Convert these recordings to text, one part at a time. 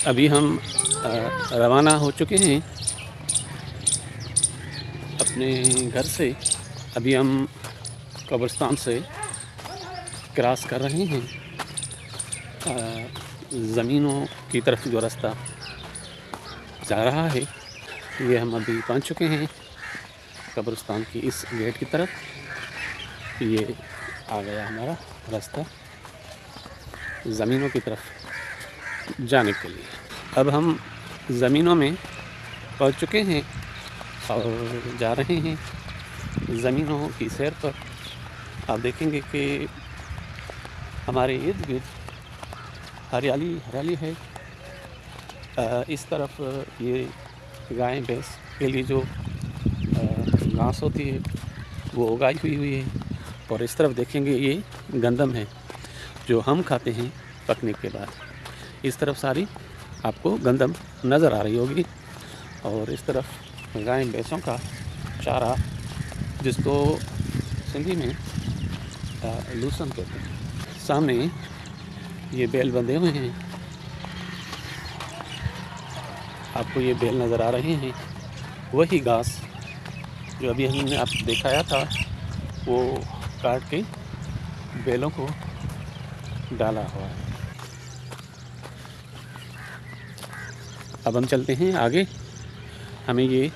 अभी हम रवाना हो चुके हैं अपने घर से। अभी हम कब्रिस्तान से क्रॉस कर रहे हैं ज़मीनों की तरफ जो रास्ता जा रहा है। ये हम अभी पहुंच चुके हैं कब्रिस्तान की इस गेट की तरफ। ये आ गया हमारा रास्ता ज़मीनों की तरफ जाने के लिए। अब हम ज़मीनों में पहुंच चुके हैं और जा रहे हैं ज़मीनों की सैर पर। आप देखेंगे कि हमारे इर्द गिर्द हरियाली हरियाली है। इस तरफ ये गाय भैंस के लिए जो घास होती है वो उगाई हुई है, और इस तरफ देखेंगे ये गंदम है जो हम खाते हैं पकने के बाद। इस तरफ सारी आपको गंदम नज़र आ रही होगी, और इस तरफ गाय भैंसों का चारा जिसको सिंधी में लूसन कहते हैं। सामने ये बैल बंधे हुए हैं, आपको ये बैल नज़र आ रहे हैं। वही घास जो अभी हमने आप दिखाया था वो काट के बैलों को डाला हुआ है। अब हम चलते हैं आगे, हमें ये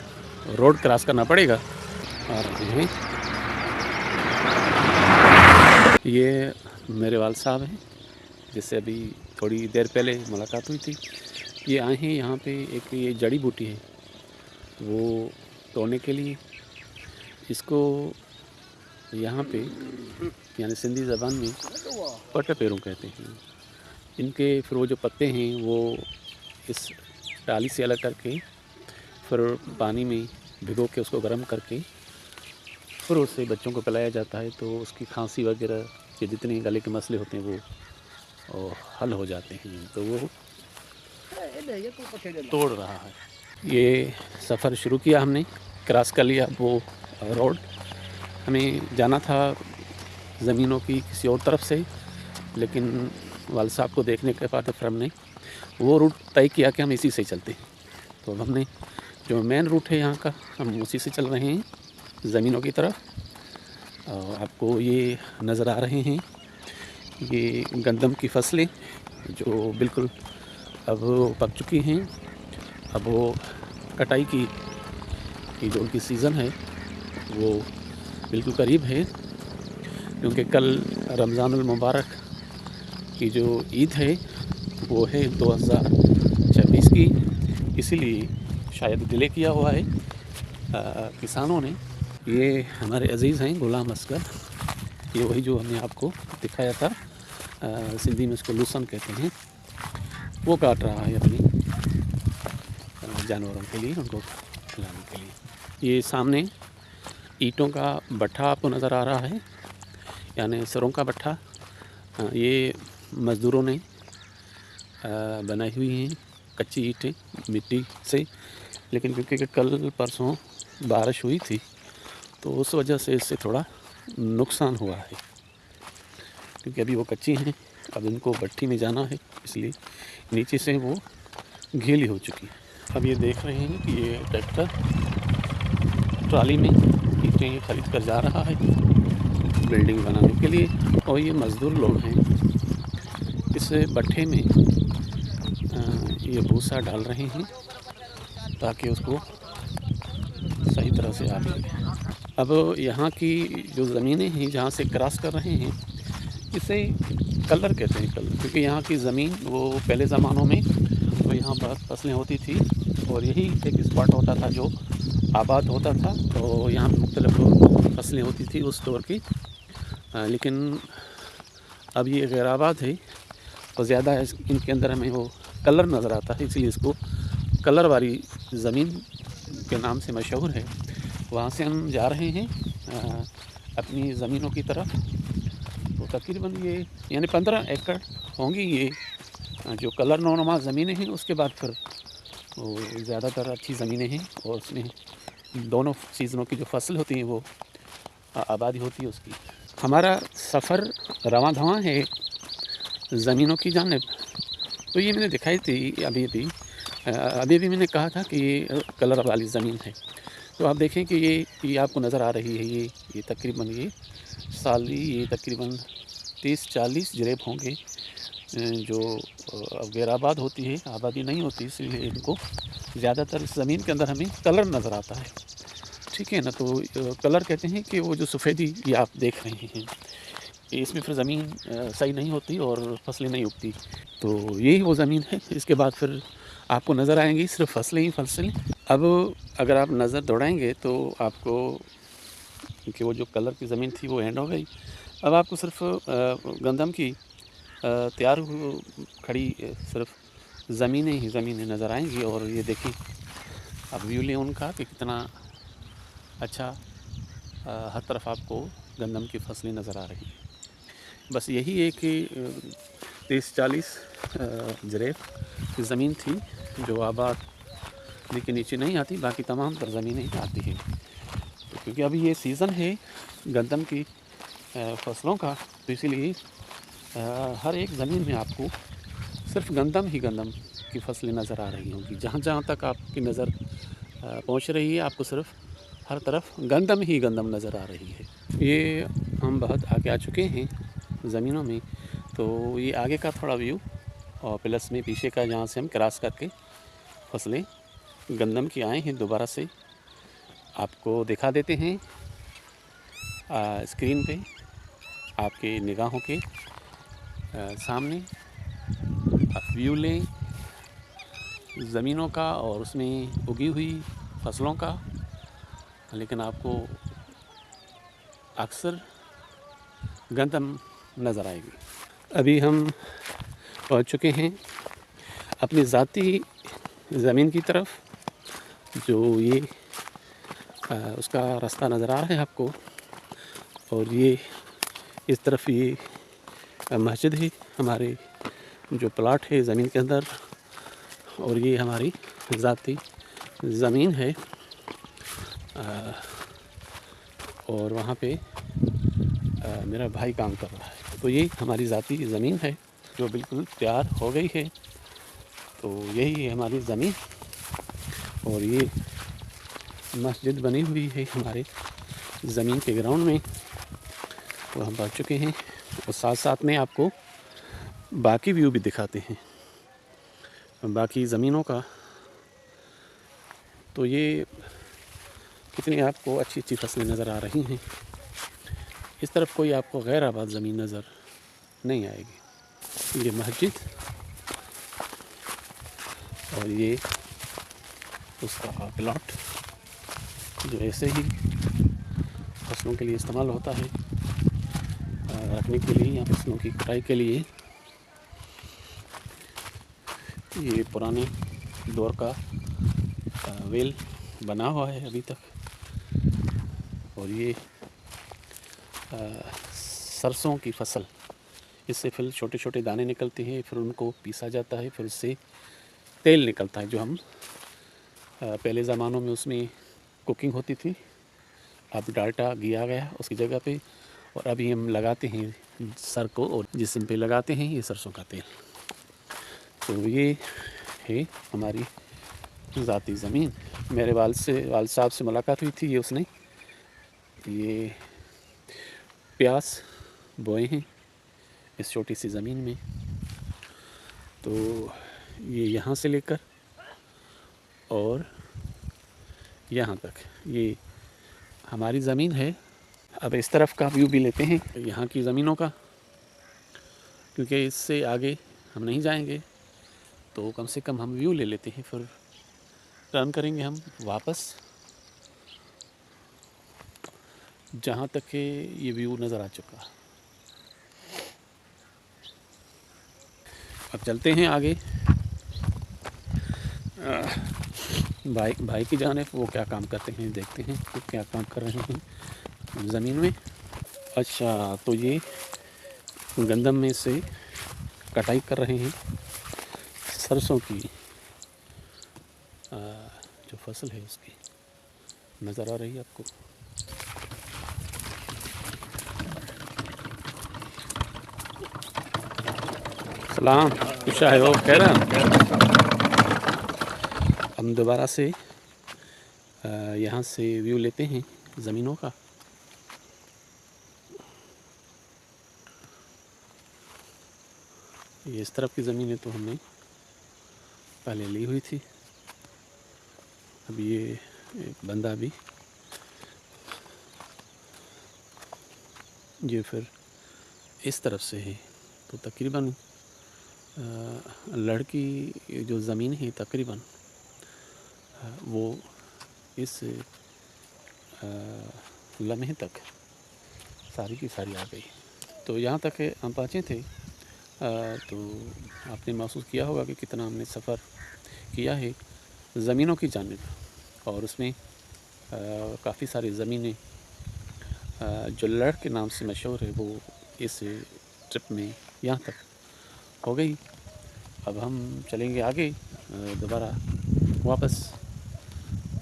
रोड क्रॉस करना पड़ेगा। और ये मेरे वाल साहब हैं जिससे अभी थोड़ी देर पहले मुलाकात हुई थी। ये आए हैं यहाँ पे, एक ये जड़ी बूटी है वो तोड़ने के लिए। इसको यहाँ पे यानी सिंधी ज़बान में पट पैरों कहते हैं। इनके फिर वो जो पत्ते हैं वो इस डाली से अलग करके फिर पानी में भिगो के उसको गर्म करके फिर उससे बच्चों को पिलाया जाता है, तो उसकी खांसी वगैरह के जितने गले के मसले होते हैं वो हल हो जाते हैं। तो वो तोड़ रहा है। ये सफ़र शुरू किया हमने, क्रॉस कर लिया वो रोड। हमें जाना था ज़मीनों की किसी और तरफ से, लेकिन वाल साहब को देखने के बाद फिर हमने वो रूट तय किया कि हम इसी से चलते हैं। तो अब हमने जो मेन रूट है यहाँ का, हम उसी से चल रहे हैं ज़मीनों की तरफ। और आपको ये नज़र आ रहे हैं ये गंदम की फसलें जो बिल्कुल अब पक चुकी हैं। अब वो कटाई की जो उनकी सीज़न है वो बिल्कुल करीब है, क्योंकि कल रमज़ानुल मुबारक की जो ईद है वो है 2026 की, इसीलिए शायद डिले किया हुआ है किसानों ने। ये हमारे अज़ीज़ हैं गुलाम असगर, ये वही जो हमने आपको दिखाया था, सिंधी में इसको लूसन कहते हैं। वो काट रहा है अपनी जानवरों के लिए, उनको खिलाने के लिए। ये सामने ईंटों का भट्ठा आपको नज़र आ रहा है, यानी सरों का भट्ठा। ये मज़दूरों ने बनाई हुई हैं कच्ची ईंटें मिट्टी से, लेकिन क्योंकि कल परसों बारिश हुई थी तो उस वजह से इससे थोड़ा नुकसान हुआ है, क्योंकि अभी वो कच्ची हैं। अब इनको भट्ठी में जाना है, इसलिए नीचे से वो गीली हो चुकी है। अब ये देख रहे हैं कि ये ट्रैक्टर ट्राली में ईंटें खरीद कर जा रहा है बिल्डिंग बनाने के लिए, और ये मज़दूर लोग हैं इस भट्ठे में ये भूसा डाल रहे हैं ताकि उसको सही तरह से आ जाए। अब यहाँ की जो ज़मीनें हैं जहाँ से क्रॉस कर रहे हैं इसे कलर कहते हैं, कलर, क्योंकि यहाँ की ज़मीन वो पहले ज़मानों में तो यहाँ बहुत फसलें होती थी और यही एक स्पॉट होता था जो आबाद होता था। तो यहाँ मुख्तलिफ फसलें होती थी उस दौर की, लेकिन अब ये गैर आबाद है और ज़्यादा इनके अंदर हमें वो कलर नज़र आता है, इसलिए इसको कलर वाली ज़मीन के नाम से मशहूर है। वहाँ से हम जा रहे हैं अपनी ज़मीनों की तरफ। तो तकरीबन ये यानी 15 एकड़ होंगी ये जो कलर नुमा ज़मीनें हैं। उसके बाद फिर वो ज़्यादातर अच्छी ज़मीनें हैं और उसमें दोनों सीज़नों की जो फसल होती हैं वो आबादी होती है उसकी। हमारा सफ़र रवां धवां है ज़मीनों की जानिब, तो ये मैंने दिखाई थी अभी मैंने कहा था कि ये कलर वाली ज़मीन है। तो आप देखें कि ये आपको नज़र आ रही है, ये तकरीबन ये तकरीबन 30-40 जरेब होंगे, जो गैर-आबाद होती है, आबादी नहीं होती, इसलिए इनको ज़्यादातर इस ज़मीन के अंदर हमें कलर नज़र आता है। ठीक है ना? तो कलर कहते हैं कि वो जो सफ़ेदी ये आप देख रहे हैं, इसमें फिर ज़मीन सही नहीं होती और फसलें नहीं उगती। तो यही वो ज़मीन है। इसके बाद फिर आपको नज़र आएँगी सिर्फ़ फसलें ही फसलें। अब अगर आप नज़र दौड़ाएँगे तो आपको, क्योंकि वो जो कलर की ज़मीन थी वो एंड हो गई। अब आपको सिर्फ़ गंदम की तैयार खड़ी सिर्फ़ ज़मीनें नज़र आएँगी। और ये देखें, अब व्यू लें उनका कि कितना अच्छा हर तरफ आपको गंदम की फसलें नज़र आ रही हैं। बस यही है कि 30-40 जरेब की ज़मीन थी जो आबादी के नीचे नहीं आती, बाकी तमाम तर ज़मीनें आती हैं। तो क्योंकि अभी ये सीज़न है गंदम की फसलों का, तो इसीलिए हर एक ज़मीन में आपको सिर्फ़ गंदम की फसलें नज़र आ रही होंगी। जहाँ तक आपकी नज़र पहुँच रही है, आपको सिर्फ़ हर तरफ गंदम नज़र आ रही है। ये हम बहुत आगे आ चुके हैं ज़मीनों में, तो ये आगे का थोड़ा व्यू और प्लस में पीछे का, जहाँ से हम क्रॉस करके फसलें गंदम की आए हैं, दोबारा से आपको दिखा देते हैं स्क्रीन पे आपके निगाहों के सामने। आप व्यू लें ज़मीनों का और उसमें उगी हुई फसलों का, लेकिन आपको अक्सर गंदम नज़र आएगी। अभी हम पहुंच चुके हैं अपनी ज़ाती ज़मीन की तरफ, जो ये उसका रास्ता नज़र आ रहा है आपको। और ये इस तरफ ये मस्जिद है, हमारे जो प्लाट है ज़मीन के अंदर, और ये हमारी ज़ाती ज़मीन है। और वहाँ पे मेरा भाई काम कर रहा है। तो ये हमारी ज़ाती ज़मीन है जो बिल्कुल तैयार हो गई है। तो यही है हमारी ज़मीन, और ये मस्जिद बनी हुई है हमारे ज़मीन के ग्राउंड में। तो हम पहुँच चुके हैं और साथ साथ में आपको बाकी व्यू भी दिखाते हैं बाकी ज़मीनों का। तो ये कितनी आपको अच्छी फसलें नज़र आ रही हैं। इस तरफ कोई आपको गैर आबाद ज़मीन नज़र नहीं आएगी। ये मस्जिद और ये उसका प्लॉट जो ऐसे ही फसलों के लिए इस्तेमाल होता है, रखने के लिए या फसलों की कटाई के लिए। ये पुराने दौर का वेल बना हुआ है अभी तक। और ये सरसों की फसल, इससे फिर छोटे छोटे दाने निकलते हैं, फिर उनको पीसा जाता है, फिर उससे तेल निकलता है, जो हम पहले ज़मानों में उसमें कुकिंग होती थी। अब डाल्टा दिया गया उसकी जगह पे, और अभी हम लगाते हैं सर को, और जिस्म पे लगाते हैं ये सरसों का तेल। तो ये है हमारी ज़ाती ज़मीन। मेरे वाल साहब से मुलाकात हुई थी, ये उसने ये प्याज बोए हैं इस छोटी सी ज़मीन में। तो ये यहाँ से लेकर और यहाँ तक ये हमारी ज़मीन है। अब इस तरफ का व्यू भी लेते हैं यहाँ की ज़मीनों का, क्योंकि इससे आगे हम नहीं जाएंगे। तो कम से कम हम व्यू ले लेते हैं, फिर टर्न करेंगे हम वापस, जहाँ तक के ये व्यू नज़र आ चुका। अब चलते हैं आगे भाई की जानिब। वो क्या काम करते हैं देखते हैं, वो क्या काम कर रहे हैं ज़मीन में। अच्छा, तो ये गंदम में से कटाई कर रहे हैं सरसों की जो फसल है उसकी नज़र आ रही है आपको। सलाम, कुछ है हो कह रहा हम दोबारा से यहाँ से व्यू लेते हैं ज़मीनों का। ये इस तरफ की ज़मीनें तो हमने पहले ली हुई थी। अब ये एक बंदा भी ये फिर इस तरफ से है, तो तकरीबन लड़की जो ज़मीन है तकरीबन वो इस लम्हे तक सारी की सारी आ गई। तो यहाँ तक हम पहुँचे थे तो आपने महसूस किया होगा कि कितना हमने सफ़र किया है ज़मीनों की जानिब, और उसमें काफ़ी सारी ज़मीनें जो लड़ के नाम से मशहूर है वो इस ट्रिप में यहाँ तक हो गई। अब हम चलेंगे आगे दोबारा वापस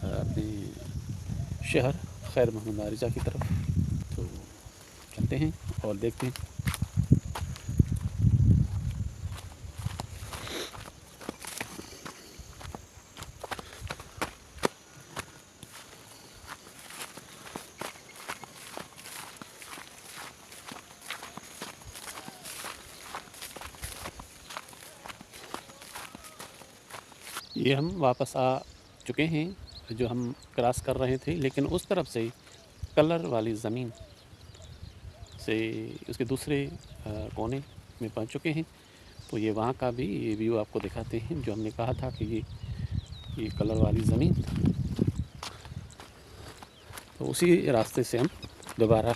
अपने शहर खैर मोहम्मद आरिजा की तरफ। तो चलते हैं और देखते हैं। ये हम वापस आ चुके हैं जो हम क्रॉस कर रहे थे, लेकिन उस तरफ से कलर वाली ज़मीन से उसके दूसरे कोने में पहुंच चुके हैं। तो ये वहाँ का भी ये व्यू आपको दिखाते हैं जो हमने कहा था कि ये कलर वाली ज़मीन। तो उसी रास्ते से हम दोबारा,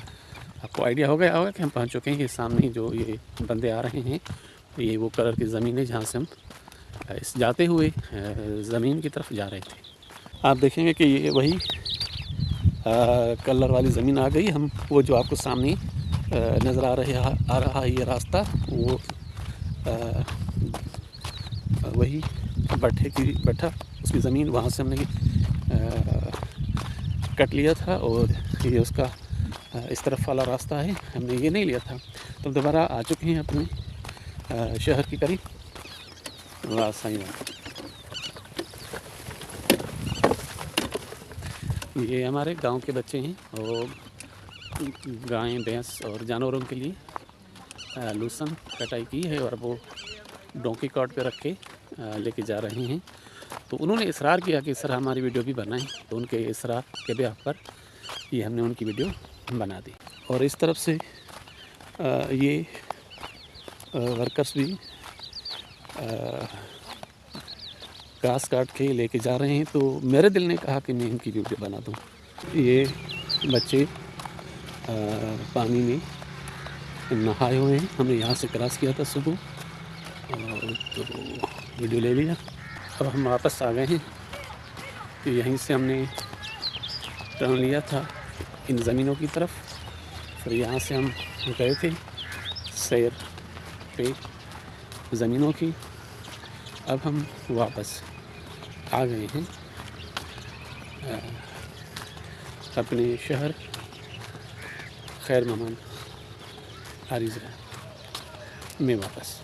आपको आइडिया हो गया होगा कि हम पहुँच चुके हैं। ये सामने जो ये बंदे आ रहे हैं ये वो कलर की ज़मीन है जहाँ से हम इस जाते हुए ज़मीन की तरफ जा रहे थे। आप देखेंगे कि ये वही कलर वाली ज़मीन आ गई। हम वो जो आपको सामने नज़र आ रहा है ये रास्ता, वो वही भट्ठा उसकी ज़मीन वहाँ से हमने कट लिया था, और ये उसका इस तरफ वाला रास्ता है, हमने ये नहीं लिया था। तो दोबारा आ चुके हैं अपने शहर के करीब। वाह सही बात। ये हमारे गांव के बच्चे हैं और गाय भैंस और जानवरों के लिए लूसन कटाई की है और वो डोंकी कार्ट पे रख के लेके जा रहे हैं। तो उन्होंने इसरार किया कि सर हमारी वीडियो भी बनाएं, तो उनके इसरार के बिहाफ पर ये हमने उनकी वीडियो बना दी। और इस तरफ से ये वर्कर्स भी घास काट के लेके जा रहे हैं। तो मेरे दिल ने कहा कि मैं इनकी वीडियो बना दूं। ये बच्चे पानी में नहाए हुए हैं। हमने यहाँ से क्रॉस किया था सुबह और तो वीडियो ले लिया। अब हम वापस आ गए हैं। तो यहीं से हमने टर्न लिया था इन ज़मीनों की तरफ। फिर यहाँ से हम गए थे सैर पे ज़मीनों की। अब हम वापस आ गए हैं अपने शहर खैर मोहम्मद आरिजा में वापस।